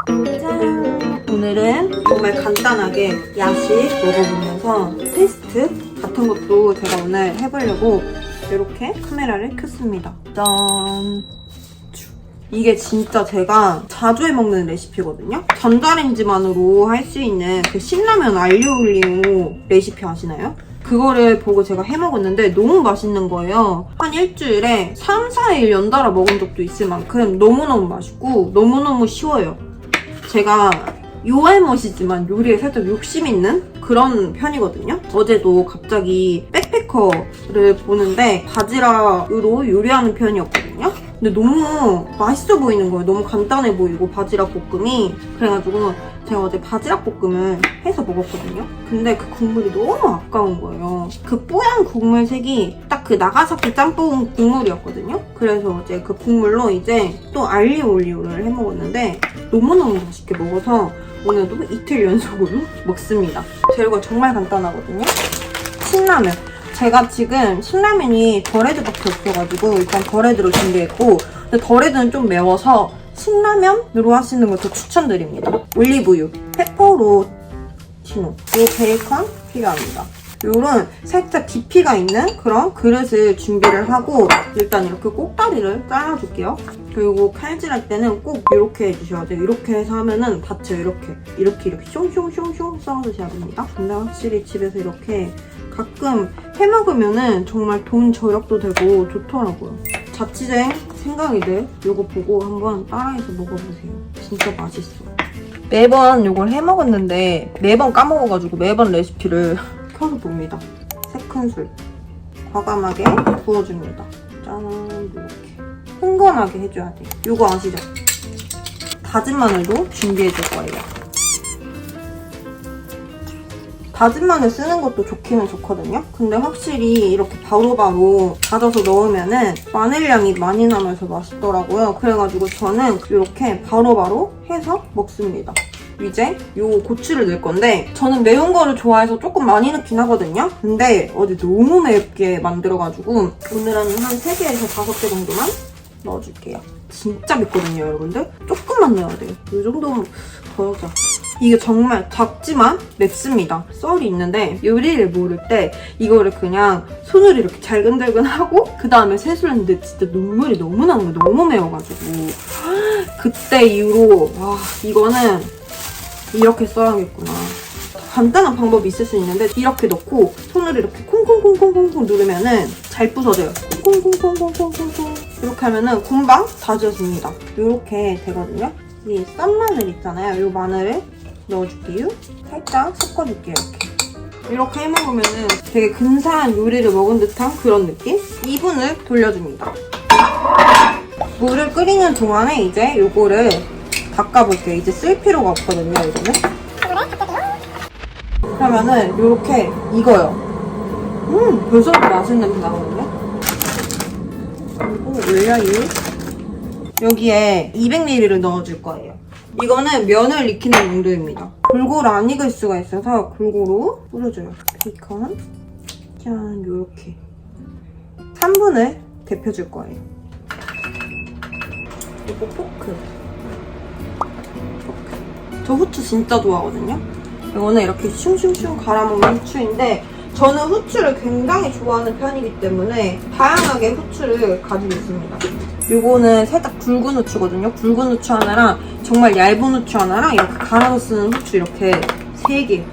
짠! 오늘은 정말 간단하게 야식 먹어보면서 테스트 같은 것도 제가 오늘 해보려고 이렇게 카메라를 켰습니다. 짠! 이게 진짜 제가 자주 해먹는 레시피거든요? 전자레인지만으로 할 수 있는 그 신라면 알리올리오 레시피 아시나요? 그거를 보고 제가 해먹었는데 너무 맛있는 거예요. 한 일주일에 3, 4일 연달아 먹은 적도 있을 만큼 너무너무 맛있고 너무너무 쉬워요. 제가 요알못이지만 요리에 살짝 욕심 있는 그런 편이거든요. 어제도 갑자기 백패커를 보는데 바지락으로 요리하는 편이었거든요. 근데 너무 맛있어 보이는 거예요. 너무 간단해 보이고 바지락 볶음이. 그래가지고 제가 어제 바지락 볶음을 해서 먹었거든요. 근데 그 국물이 너무 아까운 거예요. 그 뽀얀 국물 색이 딱 그 나가사키 짬뽕 국물이었거든요. 그래서 어제 그 국물로 이제 또 알리올리오를 해 먹었는데 너무너무 맛있게 먹어서 오늘도 이틀 연속으로 먹습니다. 재료가 정말 간단하거든요. 신라면. 제가 지금 신라면이 덜헤드밖에 없어가지고 일단 덜헤드로 준비했고, 근데 덜헤드는 좀 매워서 신라면으로 하시는 걸 더 추천드립니다. 올리브유, 페퍼로치노, 그리고 베이컨 필요합니다. 요런 살짝 깊이가 있는 그런 그릇을 준비를 하고 일단 이렇게 꼭다리를 잘라줄게요. 그리고 칼질할 때는 꼭 이렇게 해주셔야 돼요. 이렇게 해서 하면은 다쳐요. 이렇게 숑숑숑숑 썰어주셔야 됩니다. 근데 확실히 집에서 이렇게 가끔 해먹으면은 정말 돈 절약도 되고 좋더라고요. 자취생 생각이들 요거 보고 한번 따라해서 먹어보세요. 진짜 맛있어요. 매번 요걸 해먹었는데 매번 까먹어가지고 매번 레시피를 켜서 봅니다. 3큰술 과감하게 부어줍니다. 짠, 이렇게 흥건하게 해줘야 돼요. 요거 아시죠? 다진 마늘도 준비해줄 거예요. 다진 마늘 쓰는 것도 좋기는 좋거든요. 근데 확실히 이렇게 바로바로 다져서 넣으면은 마늘향이 많이 나면서 맛있더라고요. 그래가지고 저는 이렇게 바로바로 해서 먹습니다. 이제 요 고추를 넣을 건데 저는 매운 거를 좋아해서 조금 많이 넣긴 하거든요. 근데 어제 너무 맵게 만들어가지고 오늘은 한 3개에서 5개 정도만 넣어줄게요. 진짜 맵거든요, 여러분들. 조금만 넣어야 돼요. 이 정도면 더하자. 이게 정말 작지만 맵습니다. 썰이 있는데 요리를 모를 때 이거를 그냥 손으로 이렇게 잘근잘근하고 그 다음에 세수를 했는데 진짜 눈물이 너무 나는 거예요. 너무 매워가지고. 그때 이후로 와, 이거는 이렇게 써야겠구나. 간단한 방법이 있을 수 있는데 이렇게 넣고 손으로 이렇게 콩콩콩콩콩콩 누르면은 잘 부서져요. 콩콩콩콩콩콩콩 이렇게 하면은 금방 다 지워집니다. 이렇게 되거든요. 이 썬 마늘 있잖아요. 이 마늘을 넣어줄게요. 살짝 섞어줄게요. 이렇게 해먹으면은 되게 근사한 요리를 먹은 듯한 그런 느낌? 2분을 돌려줍니다. 물을 끓이는 동안에 이제 요거를 닦아볼게요. 이제 쓸 필요가 없거든요, 이거는. 그러면은 요렇게 익어요. 벌써부터 맛있는 냄새 나거든요. 그리고 올려요. 여기에 200ml를 넣어줄 거예요. 이거는 면을 익히는 용도입니다. 골고루 안 익을 수가 있어서 골고루 뿌려줘요. 베이컨 짠, 요렇게 3분을 데펴줄 거예요. 그리고 포크. 저 후추 진짜 좋아하거든요. 이거는 이렇게 슝슝슝 갈아먹는 후추인데 저는 후추를 굉장히 좋아하는 편이기 때문에 다양하게 후추를 가지고 있습니다. 이거는 살짝 굵은 후추거든요. 굵은 후추 하나랑 정말 얇은 후추 하나랑 이렇게 갈아서 쓰는 후추 이렇게 3개.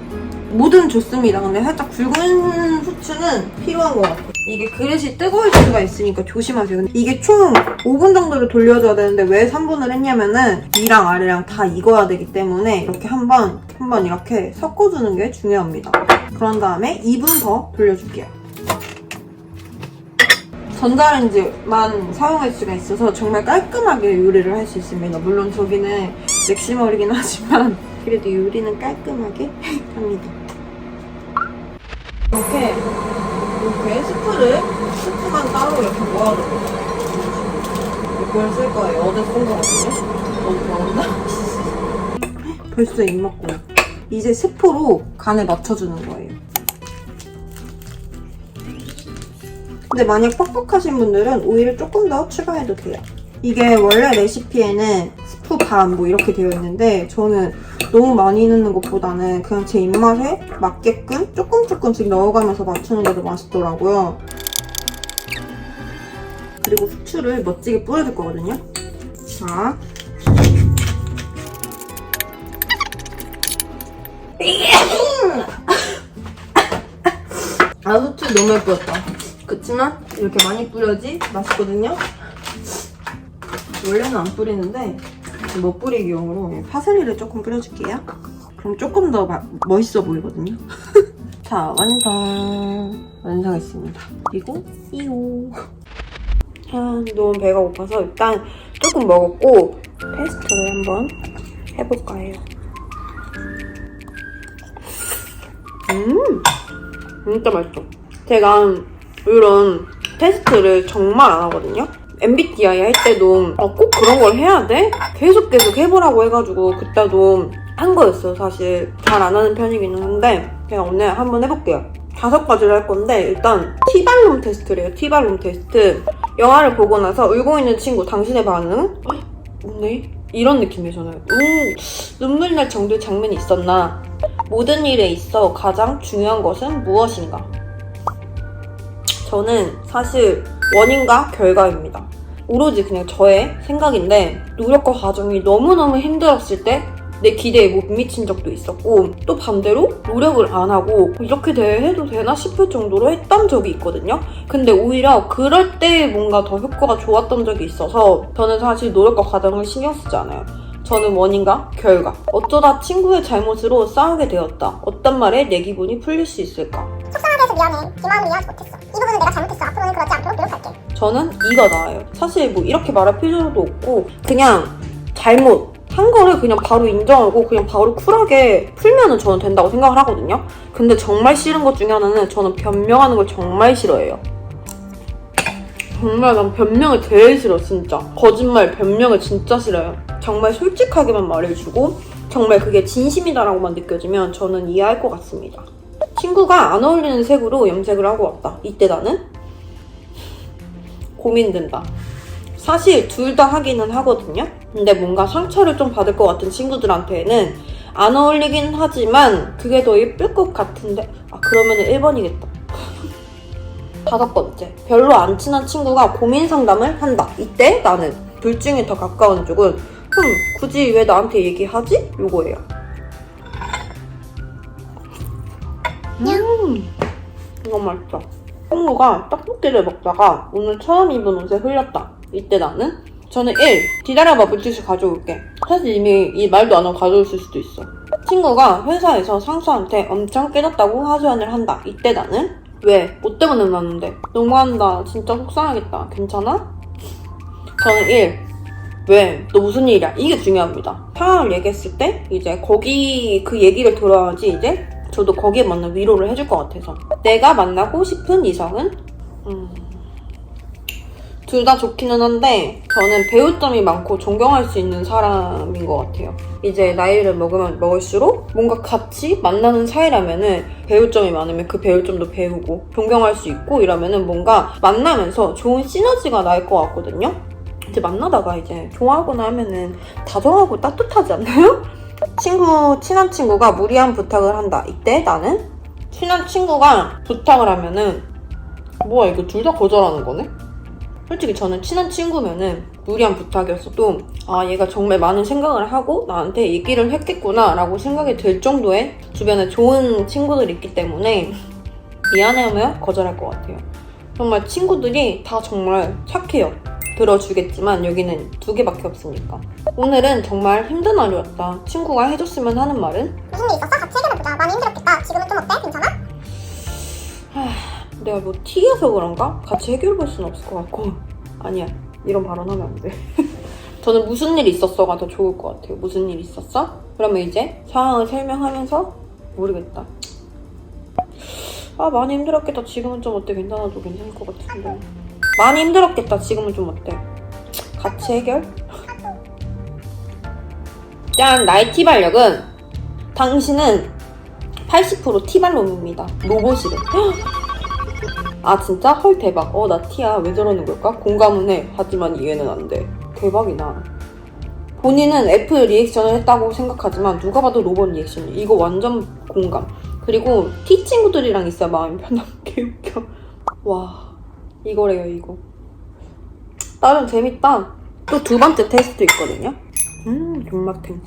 뭐든 좋습니다. 근데 살짝 굵은 후추는 필요한 것 같아요. 이게 그릇이 뜨거울 수가 있으니까 조심하세요. 근데 이게 총 5분 정도를 돌려줘야 되는데 왜 3분을 했냐면은 위랑 아래랑 다 익어야 되기 때문에 이렇게 한번 이렇게 섞어주는 게 중요합니다. 그런 다음에 2분 더 돌려줄게요. 전자레인지만 사용할 수가 있어서 정말 깔끔하게 요리를 할 수 있습니다. 물론 저기는 맥시멀이긴 하지만 그래도 요리는 깔끔하게 합니다. 이렇게 스프만 따로 이렇게 모아놓고 이걸 쓸 거예요. 어제 쓴 거거든요. 너무 더웠나? 벌써 입 먹고요. 이제 스프로 간을 맞춰주는 거예요. 근데 만약 뻑뻑하신 분들은 오일을 조금 더 추가해도 돼요. 이게 원래 레시피에는 반 뭐 이렇게 되어 있는데 저는 너무 많이 넣는 것보다는 그냥 제 입맛에 맞게끔 조금씩 넣어가면서 맞추는 게 더 맛있더라고요. 그리고 후추를 멋지게 뿌려줄 거거든요. 자. 아, 후추 너무 많이 뿌렸다. 그치만 이렇게 많이 뿌려야지 맛있거든요. 원래는 안 뿌리는데 못 뿌리기용으로 파슬리를 조금 뿌려줄게요. 그럼 조금 더 멋있어 보이거든요. 자, 완성했습니다. 그리고 이오. 너무 배가 고파서 일단 조금 먹었고 페스트를 한번 해볼까 해요. 진짜 맛있어. 제가 이런 테스트를 정말 안 하거든요. MBTI 할 때도 꼭 그런 걸 해야 돼? 계속 해보라고 해가지고 그때도 한 거였어요. 사실 잘 안 하는 편이기는 한데 그냥 오늘 한번 해볼게요. 5가지를 할 건데 일단 티발롬 테스트래요. 티발롬 테스트. 영화를 보고 나서 울고 있는 친구 당신의 반응? 웃네? 이런 느낌이잖아요. 눈물 날 정도의 장면이 있었나? 모든 일에 있어 가장 중요한 것은 무엇인가? 저는 사실 원인과 결과입니다. 오로지 그냥 저의 생각인데 노력과 과정이 너무너무 힘들었을 때 내 기대에 못 미친 적도 있었고 또 반대로 노력을 안 하고 이렇게 해도 되나 싶을 정도로 했던 적이 있거든요. 근데 오히려 그럴 때 뭔가 더 효과가 좋았던 적이 있어서 저는 사실 노력과 과정을 신경 쓰지 않아요. 저는 원인과 결과. 어쩌다 친구의 잘못으로 싸우게 되었다. 어떤 말에 내 기분이 풀릴 수 있을까? 속상하게 해서 미안해. 네 마음을 이해하지 못했어. 이 부분은 내가 잘못했어. 앞으로는 그러지 않도록 노력할게. 저는 이가 나아요. 사실 뭐 이렇게 말할 필요도 없고 그냥 잘못 한 거를 그냥 바로 인정하고 그냥 바로 쿨하게 풀면은 저는 된다고 생각을 하거든요. 근데 정말 싫은 것 중에 하나는 저는 변명하는 걸 정말 싫어해요. 정말 난 변명을 제일 싫어. 진짜 거짓말 변명을 진짜 싫어요. 정말 솔직하게만 말해주고 정말 그게 진심이다라고만 느껴지면 저는 이해할 것 같습니다. 친구가 안 어울리는 색으로 염색을 하고 왔다. 이때 나는 고민된다. 사실 둘 다 하기는 하거든요. 근데 뭔가 상처를 좀 받을 것 같은 친구들한테는 안 어울리긴 하지만 그게 더 예쁠 것 같은데 그러면은 1번이겠다. 5번째, 별로 안 친한 친구가 고민 상담을 한다. 이때 나는 둘 중에 더 가까운 쪽은 굳이 왜 나한테 얘기하지? 요거예요. 이거 맛있다. 친구가 떡볶이를 먹다가 오늘 처음 입은 옷에 흘렸다. 이때 저는 1. 기다려봐, 물티슈 가져올게. 사실 이미 이 말도 안 하고 가져올을 수도 있어. 친구가 회사에서 상사한테 엄청 깨졌다고 하소연을 한다. 이때 나는 왜? 뭐 때문에 났는데? 너무한다. 진짜 속상하겠다. 괜찮아? 저는 1. 왜? 너 무슨 일이야? 이게 중요합니다. 상황을 얘기했을 때 이제 거기 그 얘기를 들어야지 이제 저도 거기에 맞는 위로를 해줄 것 같아서. 내가 만나고 싶은 이성은? 둘 다 좋기는 한데 저는 배울 점이 많고 존경할 수 있는 사람인 것 같아요. 이제 나이를 먹으면 먹을수록 뭔가 같이 만나는 사이라면은 배울 점이 많으면 그 배울 점도 배우고 존경할 수 있고 이러면은 뭔가 만나면서 좋은 시너지가 날 것 같거든요. 이제 만나다가 이제 좋아하거나 하면은 다정하고 따뜻하지 않나요? 친한 친구가 무리한 부탁을 한다. 이때 나는 친한 친구가 부탁을 하면은 뭐야 이거 둘 다 거절하는 거네? 솔직히 저는 친한 친구면은 무리한 부탁이었어도 얘가 정말 많은 생각을 하고 나한테 얘기를 했겠구나 라고 생각이 들 정도의 주변에 좋은 친구들이 있기 때문에 미안해하면 거절할 것 같아요. 정말 친구들이 다 정말 착해요. 들어주겠지만 여기는 2개밖에 없으니까. 오늘은 정말 힘든 하루였다. 친구가 해줬으면 하는 말은? 무슨 일 있었어? 같이 해결해보자. 많이 힘들었겠다. 지금은 좀 어때? 괜찮아? 내가 뭐 T여서 그런가? 같이 해결해볼 수는 없을 것 같고. 아니야, 이런 발언하면 안 돼. 저는 무슨 일 있었어가 더 좋을 것 같아요. 무슨 일 있었어? 그러면 이제 상황을 설명하면서 모르겠다. 많이 힘들었겠다. 지금은 좀 어때? 괜찮아도 괜찮을 것 같은데. 많이 힘들었겠다. 지금은 좀 어때? 같이 해결? 짠! 나의 티발력은 당신은 80% 티발놈입니다. 로봇이래. 진짜? 헐 대박. 나 티야. 왜 저러는 걸까? 공감은 해. 하지만 이해는 안 돼. 대박이다. 본인은 F 리액션을 했다고 생각하지만 누가 봐도 로봇 리액션이에요. 이거 완전 공감. 그리고 T 친구들이랑 있어야 마음이 편한 게 웃겨. 와, 이거래요, 이거. 나름 재밌다. 또 두 번째 테스트 있거든요. 존맛탱.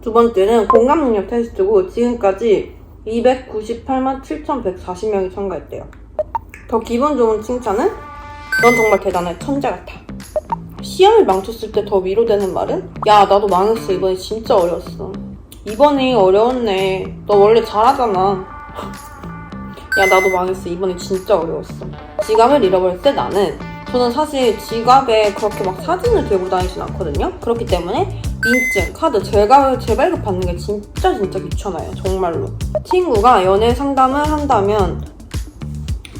두 번째는 공감 능력 테스트고 지금까지 298만 7,140명이 참가했대요. 더 기분 좋은 칭찬은 넌 정말 대단해, 천재 같아. 시험을 망쳤을 때 더 위로되는 말은 야, 나도 망했어. 이번에 진짜 어려웠어. 이번에 어려웠네. 너 원래 잘하잖아. 야, 나도 망했어. 이번에 진짜 어려웠어. 지갑을 잃어버릴 때 저는 사실 지갑에 그렇게 막 사진을 들고 다니진 않거든요. 그렇기 때문에 민증, 카드, 재발급 받는 게 진짜 귀찮아요. 정말로. 친구가 연애 상담을 한다면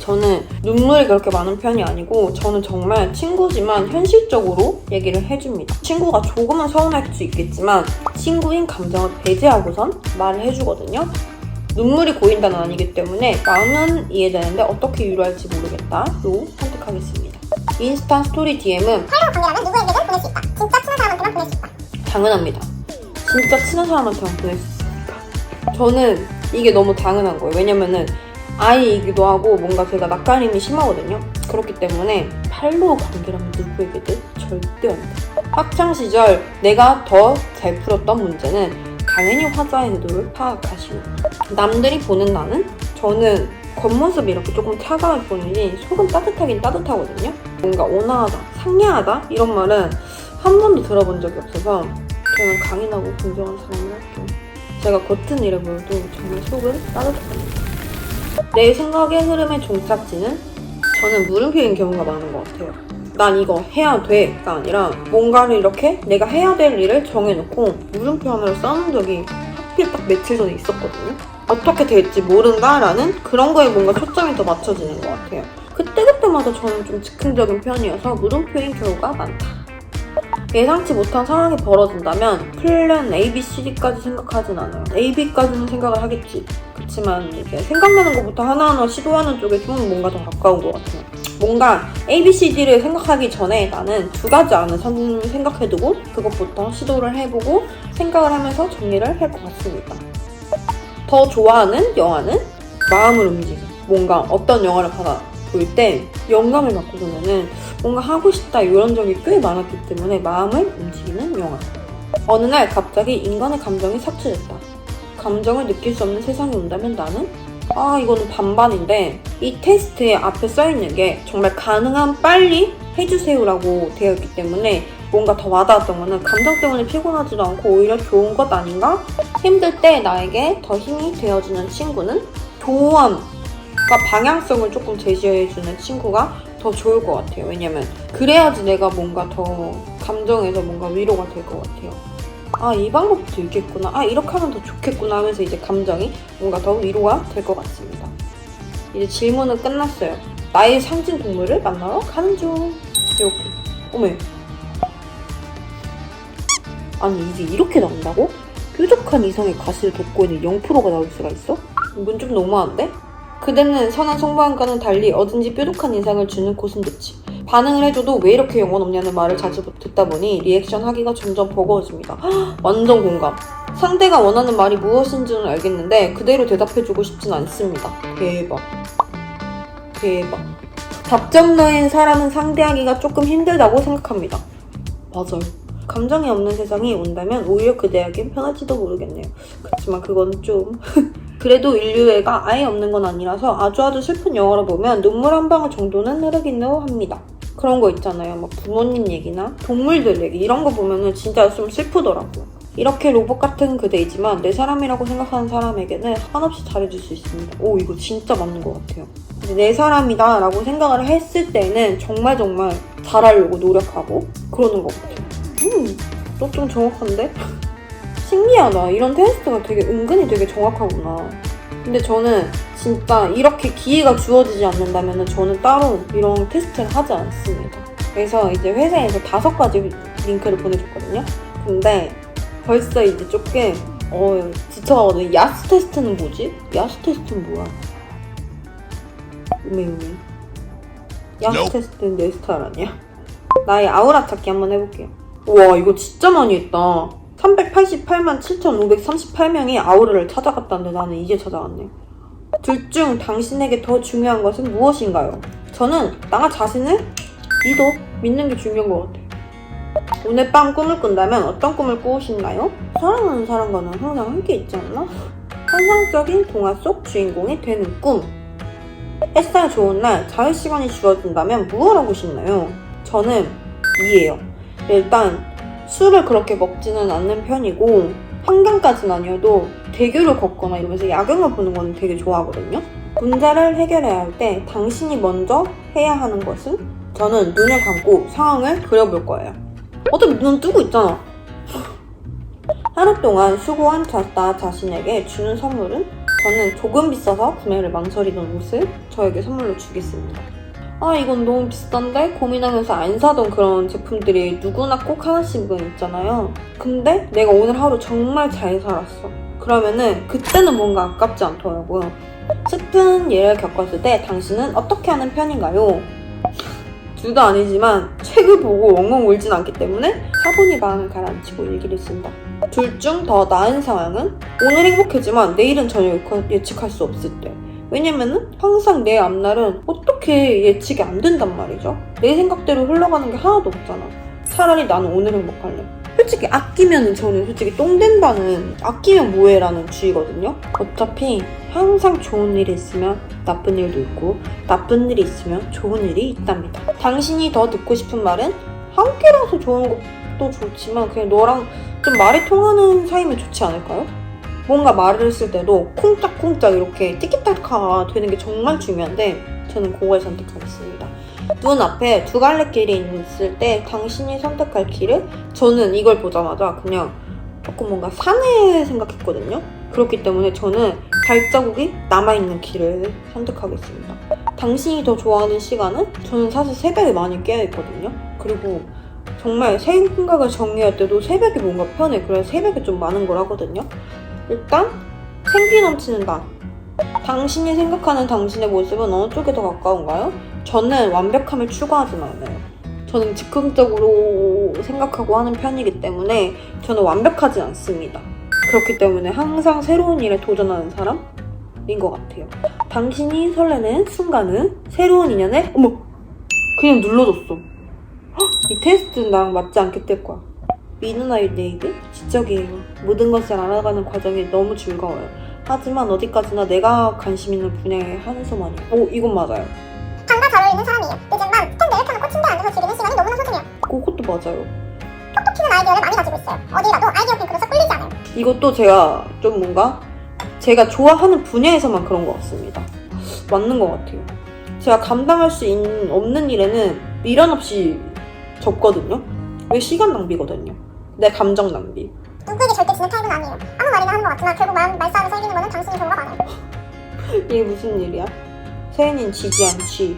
저는 눈물이 그렇게 많은 편이 아니고 저는 정말 친구지만 현실적으로 얘기를 해줍니다. 친구가 조금은 서운할 수 있겠지만 친구인 감정을 배제하고선 말을 해주거든요. 눈물이 고인다는 아니기 때문에 마음은 이해되는데 어떻게 위로할지 모르겠다로 선택하겠습니다. 인스타 스토리 DM은 팔로우 관계라면 누구에게든 보낼 수 있다. 진짜 친한 사람한테만 보낼 수 있다. 당연합니다. 진짜 친한 사람한테만 보낼 수 있으니까. 저는 이게 너무 당연한 거예요. 왜냐면은 아이이기도 하고 뭔가 제가 낯가림이 심하거든요. 그렇기 때문에 팔로우 관계라면 누구에게든 절대 안 돼. 학창시절 내가 더 잘 풀었던 문제는 당연히 화자의 의도를 파악하시고 남들이 보는 저는 겉모습이 이렇게 조금 차가울 뿐이지 속은 따뜻하긴 따뜻하거든요. 뭔가 온화하다, 상냥하다 이런 말은 한 번도 들어본 적이 없어서 저는 강인하고 공정한 사람을 할게요. 제가 겉은 이래 보여도 정말 속은 따뜻합니다. 내 생각의 흐름의 종착지는 저는 물음표인 경우가 많은 것 같아요. 난 이거 해야 돼가 아니라 뭔가를 이렇게 내가 해야 될 일을 정해놓고 물음표 하나를 써놓은 적이 하필 딱 며칠 전에 있었거든요. 어떻게 될지 모른다라는 그런 거에 뭔가 초점이 더 맞춰지는 것 같아요. 그때그때마다 저는 좀 즉흥적인 편이어서 물음표인 경우가 많다. 예상치 못한 상황이 벌어진다면 플랜 A, B, C, D까지 생각하진 않아요. A, B까지는 생각을 하겠지. 그렇지만 이게 생각나는 것부터 하나하나 시도하는 쪽에 좀 뭔가 더 가까운 것 같아요. 뭔가 A, B, C, D를 생각하기 전에 나는 두 가지 안을 생각해두고 그것부터 시도를 해보고 생각을 하면서 정리를 할 것 같습니다. 더 좋아하는 영화는 마음을 움직여. 뭔가 어떤 영화를 볼 때 영감을 받고서는 뭔가 하고 싶다 이런 적이 꽤 많았기 때문에 마음을 움직이는 영화. 어느 날 갑자기 인간의 감정이 삭제됐다. 감정을 느낄 수 없는 세상이 온다면 나는? 이거는 반반인데 이 테스트에 앞에 써있는 게 정말 가능한 빨리 해주세요라고 되어 있기 때문에 뭔가 더 와닿았던 거는 감정 때문에 피곤하지도 않고 오히려 좋은 것 아닌가? 힘들 때 나에게 더 힘이 되어주는 친구는 조언 방향성을 조금 제시해주는 친구가 더 좋을 것 같아요. 왜냐면 그래야지 내가 뭔가 더 감정에서 뭔가 위로가 될 것 같아요. 이 방법도 있겠구나. 이렇게 하면 더 좋겠구나 하면서 이제 감정이 뭔가 더 위로가 될 것 같습니다. 이제 질문은 끝났어요. 나의 상징 동물을 만나러 가는 중. 이렇게. 어메. 아니 이게 이렇게 나온다고? 뾰족한 이성의 가시를 돋고 있는 0%가 나올 수가 있어? 이건 좀 너무한데? 그대는 선한 성부함과는 달리 어딘지 뾰족한 인상을 주는 고슴도치. 반응을 해줘도 왜 이렇게 영혼 없냐는 말을 자주 듣다 보니 리액션 하기가 점점 버거워집니다. 완전 공감. 상대가 원하는 말이 무엇인지는 알겠는데 그대로 대답해주고 싶진 않습니다. 대박. 답정너인 사람은 상대하기가 조금 힘들다고 생각합니다. 맞아요. 감정이 없는 세상이 온다면 오히려 그대에겐 편할지도 모르겠네요. 그렇지만 그건 좀... 그래도 인류애가 아예 없는 건 아니라서 아주 슬픈 영화를 보면 눈물 한 방울 정도는 흐르긴도 합니다. 그런 거 있잖아요. 막 부모님 얘기나 동물들 얘기 이런 거 보면은 진짜 좀 슬프더라고요. 이렇게 로봇 같은 그대이지만 내 사람이라고 생각하는 사람에게는 한없이 잘해줄 수 있습니다. 이거 진짜 맞는 것 같아요. 내 사람이다 라고 생각을 했을 때는 정말 잘하려고 노력하고 그러는 것 같아요. 너 좀 정확한데? 신기하다. 이런 테스트가 은근히 되게 정확하구나. 근데 저는 진짜 이렇게 기회가 주어지지 않는다면 저는 따로 이런 테스트를 하지 않습니다. 그래서 이제 회사에서 5가지 링크를 보내줬거든요. 근데 벌써 이제 조금 지쳐가거든요. 야스 테스트는 뭐지? 야스 테스트는 뭐야? 야스 테스트는 내 스타일 아니야? 나의 아우라 찾기 한번 해볼게요. 우와, 이거 진짜 많이 했다. 388만 7,538명이 아우라를 찾아갔다는데 나는 이제 찾아갔네. 둘 중 당신에게 더 중요한 것은 무엇인가요? 저는 나 자신을 믿는 게 중요한 것 같아요. 오늘 밤 꿈을 꾼다면 어떤 꿈을 꾸시나요? 사랑하는 사람과는 항상 함께 있지 않나? 환상적인 동화 속 주인공이 되는 꿈. 햇살 좋은 날 자유 시간이 주어진다면 무엇 하고 싶나요? 저는 이예요. 일단 술을 그렇게 먹지는 않는 편이고 한강까지는 아니어도 대교를 걷거나 이러면서 야경을 보는 건 되게 좋아하거든요. 문제를 해결해야 할 때 당신이 먼저 해야 하는 것은 저는 눈을 감고 상황을 그려볼 거예요. 어차피 눈 뜨고 있잖아. 하루 동안 수고한 나 자신에게 주는 선물은 저는 조금 비싸서 구매를 망설이던 옷을 저에게 선물로 주겠습니다. 아, 이건 너무 비싼데? 고민하면서 안 사던 그런 제품들이 누구나 꼭 하나씩은 있잖아요. 근데 내가 오늘 하루 정말 잘 살았어. 그러면은 그때는 뭔가 아깝지 않더라고요. 슬픈 예를 겪었을 때 당신은 어떻게 하는 편인가요? 둘 다 아니지만 책을 보고 엉엉 울진 않기 때문에 차분히 마음을 가라앉히고 일기를 쓴다. 둘 중 더 나은 상황은 오늘 행복했지만 내일은 전혀 예측할 수 없을 때. 왜냐면은 항상 내 앞날은 어떻게 예측이 안 된단 말이죠. 내 생각대로 흘러가는 게 하나도 없잖아. 차라리 나는 오늘 행복할래. 솔직히 아끼면 저는 솔직히 똥 된다는 아끼면 뭐해라는 주의거든요. 어차피 항상 좋은 일이 있으면 나쁜 일도 있고 나쁜 일이 있으면 좋은 일이 있답니다. 당신이 더 듣고 싶은 말은 함께라서 좋은 것도 좋지만 그냥 너랑 좀 말이 통하는 사이면 좋지 않을까요? 뭔가 말을 했을 때도 콩짝콩짝 이렇게 티키타카가 되는 게 정말 중요한데 저는 그걸 선택하겠습니다. 눈앞에 두 갈래 길이 있을 때 당신이 선택할 길을 저는 이걸 보자마자 그냥 조금 뭔가 산을 생각했거든요. 그렇기 때문에 저는 발자국이 남아있는 길을 선택하겠습니다. 당신이 더 좋아하는 시간은 저는 사실 새벽에 많이 깨어있거든요. 그리고 정말 생각을 정리할 때도 새벽이 뭔가 편해. 그래서 새벽에 좀 많은 걸 하거든요. 일단 생기 넘치는 낮. 당신이 생각하는 당신의 모습은 어느 쪽에 더 가까운가요? 저는 완벽함을 추구하진 않아요. 저는 즉흥적으로 생각하고 하는 편이기 때문에 저는 완벽하진 않습니다. 그렇기 때문에 항상 새로운 일에 도전하는 사람인 것 같아요. 당신이 설레는 순간은 새로운 인연에 어머! 그냥 눌러줬어. 헉, 이 테스트는 나랑 맞지 않겠을 거야. 미누나의 네이드? 지적이에요. 모든 것을 알아가는 과정이 너무 즐거워요. 하지만 어디까지나 내가 관심 있는 분야에 한해서만이. 오, 이건 맞아요. 방과 잘 어울리는 사람이에요. 늦은 밤 스탠드를 켜놓고 침대에 앉아서 즐기는 시간이 너무나 소중해요. 그것도 맞아요. 톡톡 튀는 아이디어를 많이 가지고 있어요. 어디 가도 아이디어 핑크로서 끌리지 않아요. 이것도 제가 좀 뭔가 제가 좋아하는 분야에서만 그런 것 같습니다. 맞는 것 같아요. 제가 감당할 수 없는 일에는 미련 없이 접거든요. 왜 시간 낭비거든요. 내 감정 낭비. 누구에게 절대 지는 타입은 아니에요. 아무 말이나 하는 것 같지만 결국 말싸움에서 이기는 거는 당신이 경우가 많아요. 이게 무슨 일이야? 세은이는 지지 않지.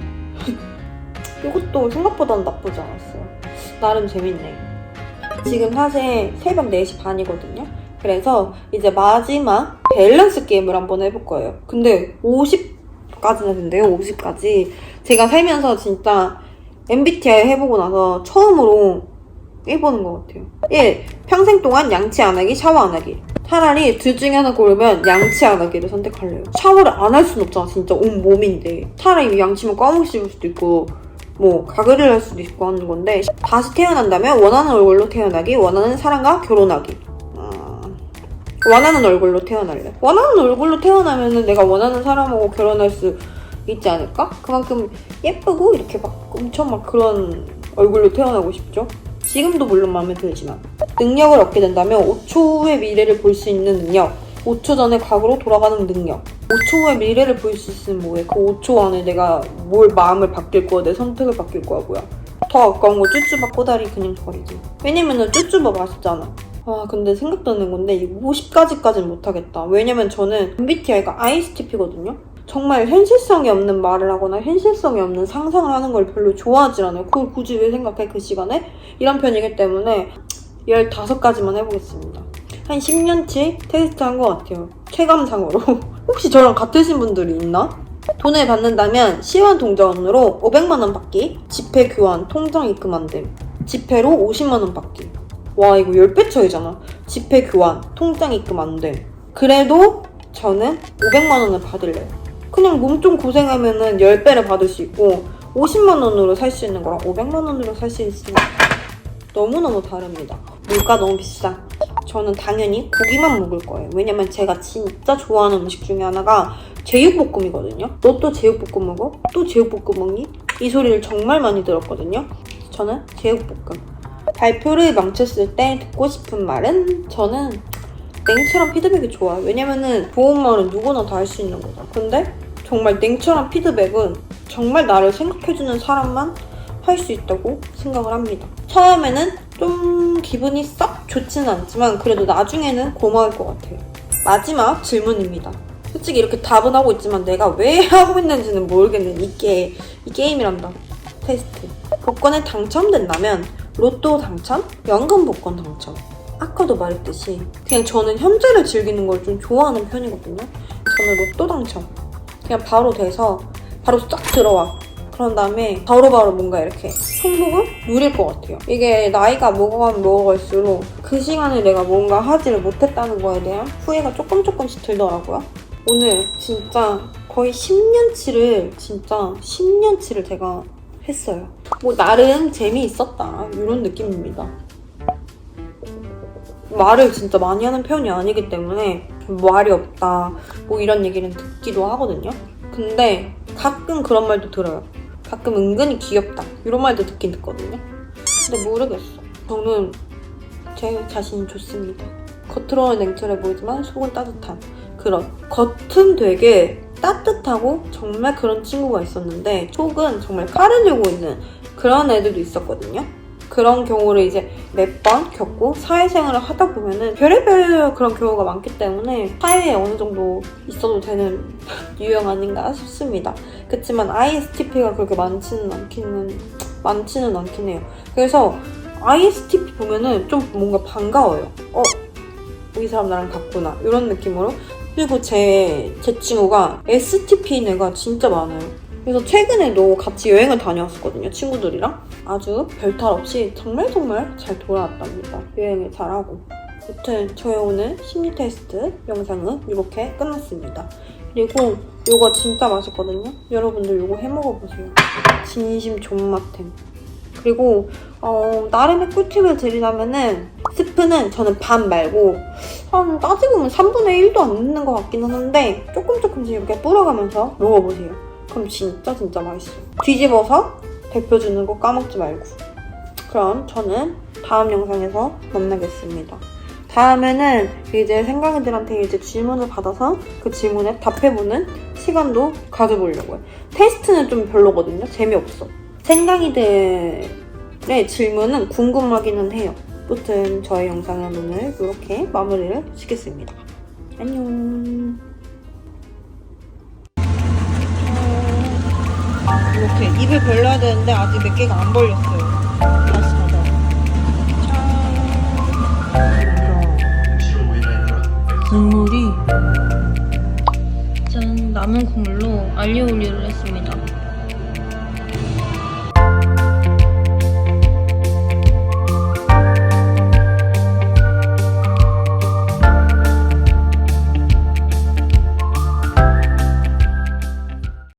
이것도 생각보다는 나쁘지 않았어요. 나름 재밌네. 지금 사실 새벽 4시 반이거든요. 그래서 이제 마지막 밸런스 게임을 한번 해볼 거예요. 근데 50까지나 된대요. 50까지. 제가 살면서 진짜 MBTI 해보고 나서 처음으로 해보는 것 같아요. 1. 평생 동안 양치 안 하기, 샤워 안 하기. 차라리 둘 중에 하나 고르면 양치 안 하기를 선택할래요. 샤워를 안 할 순 없잖아. 진짜 온 몸인데. 차라리 양치면 까먹 씹을 수도 있고 뭐 가글을 할 수도 있고 하는 건데 다시 태어난다면 원하는 얼굴로 태어나기, 원하는 사람과 결혼하기. 원하는 얼굴로 태어날래. 원하는 얼굴로 태어나면은 내가 원하는 사람하고 결혼할 수 있지 않을까? 그만큼 예쁘고 이렇게 막 엄청 막 그런 얼굴로 태어나고 싶죠? 지금도 물론 마음에 들지만. 능력을 얻게 된다면 5초 후의 미래를 볼 수 있는 능력, 5초 전에 과거로 돌아가는 능력. 5초 후의 미래를 볼 수 있으면 뭐해? 그 5초 안에 내가 뭘 마음을 바뀔 거야, 내 선택을 바뀔 거야, 뭐야. 더 아까운 거 쭈쭈바 꼬다리 그냥 버리지. 왜냐면은 쭈쭈바 맛있잖아. 아, 근데 생각나는 건데 이거 50까지는 못하겠다. 왜냐면 저는 MBTI가 ISTP거든요. 정말 현실성이 없는 말을 하거나 현실성이 없는 상상을 하는 걸 별로 좋아하지 않아요. 그걸 굳이 왜 생각해, 그 시간에? 이런 편이기 때문에 15가지만 해보겠습니다. 한 10년치 테스트 한 것 같아요. 체감상으로. 혹시 저랑 같으신 분들이 있나? 돈을 받는다면 시원 동전으로 500만원 받기, 지폐 교환, 통장 입금 안 됨. 지폐로 50만원 받기. 와, 이거 10배 차이잖아. 지폐 교환, 통장 입금 안 됨. 그래도 저는 500만원을 받을래요. 그냥 몸 좀 고생하면은 10배를 받을 수 있고 50만원으로 살 수 있는 거랑 500만원으로 살 수 있으면 너무너무 다릅니다. 물가 너무 비싸. 저는 당연히 고기만 먹을 거예요. 왜냐면 제가 진짜 좋아하는 음식 중에 하나가 제육볶음이거든요. 너 또 제육볶음 먹어? 또 제육볶음 먹니? 이 소리를 정말 많이 들었거든요. 저는 제육볶음. 발표를 망쳤을 때 듣고 싶은 말은 저는 냉철한 피드백이 좋아요. 왜냐면은 좋은 말은 누구나 다 할 수 있는 거죠. 근데 정말 냉철한 피드백은 정말 나를 생각해주는 사람만 할 수 있다고 생각을 합니다. 처음에는 좀 기분이 썩 좋지는 않지만 그래도 나중에는 고마울 것 같아요. 마지막 질문입니다. 솔직히 이렇게 답은 하고 있지만 내가 왜 하고 있는지는 모르겠는 이 게임이란다. 테스트. 복권에 당첨된다면 로또 당첨, 연금 복권 당첨. 아까도 말했듯이 그냥 저는 현재를 즐기는 걸 좀 좋아하는 편이거든요. 저는 로또 당첨. 그냥 바로 돼서 바로 싹 들어와. 그런 다음에 바로바로 뭔가 이렇게 행복을 누릴 것 같아요. 이게 나이가 먹어가면 먹어갈수록 그 시간에 내가 뭔가 하지를 못했다는 거에 대한 후회가 조금씩 들더라고요. 오늘 진짜 거의 10년치를 제가 했어요. 뭐 나름 재미있었다 이런 느낌입니다. 말을 진짜 많이 하는 편이 아니기 때문에 말이 없다 뭐 이런 얘기는 듣기도 하거든요. 근데 가끔 그런 말도 들어요. 가끔 은근히 귀엽다 이런 말도 듣긴 듣거든요. 근데 모르겠어. 저는 제 자신이 좋습니다. 겉으로는 냉철해 보이지만 속은 따뜻한 그런. 겉은 되게 따뜻하고 정말 그런 친구가 있었는데 속은 정말 까르려고 있는 그런 애들도 있었거든요. 그런 경우를 이제 몇 번 겪고 사회생활을 하다 보면은 별의별 그런 경우가 많기 때문에 사회에 어느 정도 있어도 되는 유형 아닌가 싶습니다. 그렇지만 ISTP가 그렇게 많지는 않긴 해요. 그래서 ISTP 보면은 좀 뭔가 반가워요. 이 사람 나랑 같구나 이런 느낌으로. 그리고 제 친구가 STP인 애가 진짜 많아요. 그래서 최근에도 같이 여행을 다녀왔었거든요, 친구들이랑. 아주 별탈 없이 정말 잘 돌아왔답니다. 여행을 잘하고. 아무튼 저의 오늘 심리 테스트 영상은 이렇게 끝났습니다. 그리고 이거 진짜 맛있거든요. 여러분들 이거 해먹어보세요. 진심 존맛템. 그리고 나름의 꿀팁을 드리자면은 스프는 저는 반 말고 한 따지고 보면 3분의 1도 안 넣는 것 같긴 하는데 조금씩 이렇게 뿌려가면서 먹어보세요. 그럼 진짜 맛있어요. 뒤집어서 데펴 주는 거 까먹지 말고. 그럼 저는 다음 영상에서 만나겠습니다. 다음에는 이제 생강이들한테 이제 질문을 받아서 그 질문에 답해보는 시간도 가져보려고요. 테스트는 좀 별로거든요. 재미없어. 생강이들의 질문은 궁금하기는 해요. 아무튼 저의 영상은 오늘 이렇게 마무리를 짓겠습니다. 안녕. 이렇게 입을 벌려야 되는데 아직 몇 개가 안 벌렸어요. 다시 가자. 국물이 짠 남은 국물로 알리오 올리오를 했습니다.